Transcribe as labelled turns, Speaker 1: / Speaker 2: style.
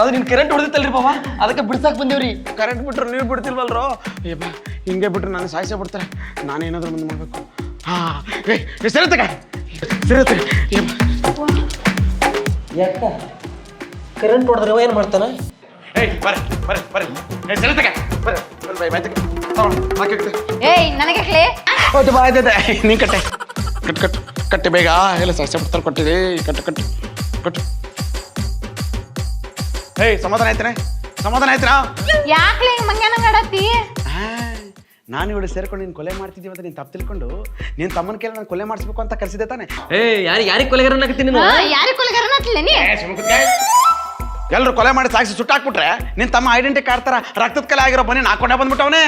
Speaker 1: ಅದು ನಿನ್ ಕರೆಂಟ್ ಹೊಡೆದಿತ್ತಲ್ರಿ ಬಾವ ಅದಕ್ಕೆ ಬಿಡ್ಸಾಕ್ ಬಂದೇವ್ರಿ.
Speaker 2: ಕರೆಂಟ್ ಬಿಟ್ರು ನೀವು ಬಿಡ್ತಿಲ್ವಲ್ರೋ? ಅಯ್ಯಪ್ಪ ಹಿಂಗೆ ಬಿಟ್ರೆ ನಾನು ಸಾಯಿಸೇ ಬಿಡ್ತಾರೆ. ನಾನೇನಾದ್ರೂ ಮುಂದೆ ಮಾಡಬೇಕು. ಸರಿ
Speaker 1: ಯಾಕ ಕರೆಂಟ್ ಹೊಡೆದ್ರೆ ಏನು ಮಾಡ್ತಾನ?
Speaker 3: ಏಯ್ ನನಗೆ
Speaker 2: ನೀ ಕಟ್ಟೆ ಕಟ್ಟೆ ಬೇಗ ಎಲ್ಲ ಸಾಯಿಸೇ ಬಿಡ್ತಾರೆ. ಕೊಟ್ಟಿದೆ ಕಟ್ಟು. ಸಮಾಧಾನ ಆಯ್ತನಾ?
Speaker 3: ಯಾಕ್ಲೆ ಹಿಂಗ್ ಮಂಗ್ಯಾನಂಗ್ ಆಡತ್ತಿ?
Speaker 2: ನಾನು ಇವಳು ಸೇರ್ಕೊಂಡು ನೀನು ಕೊಲೆ ಮಾಡ್ತಿದ್ದೀವಿ ಅಂತ ನೀನು ತಪ್ಪು ತಿಳ್ಕೊಂಡು ನಿನ್ನ ತಮ್ಮನ ಕೇಳಿ ನಾನು ಕೊಲೆ ಮಾಡಿಸ್ಬೇಕು ಅಂತ ಕರೆಸಿದೆ ತಾನೆ?
Speaker 1: ಯಾರಿಗೆ ಕೊಲೆಗಾರನಾಗತ್ತೀನಿ ನೀನು?
Speaker 3: ಯಾರಿಗೆ ಕೊಲೆಗಾರನ ಅತ್ಲೆ ನೀ?
Speaker 2: ಎಲ್ಲರೂ ಕೊಲೆ ಮಾಡಿ ಸಾಗಿಸಿ ಸುಟ್ಟಾಕ್ಬಿಟ್ರೆ ನಿನ್ನ ತಮ್ಮ ಐಡೆಂಟಿ ಕಾರ್ಡ್ ಥರ ರಕ್ತದ ಕಲೆ ಆಗಿರೋ ಬನ್ನಿ ಹಾಕೊಂಡೇ ಬಂದ್ಬಿಟ್ಟವನೇ.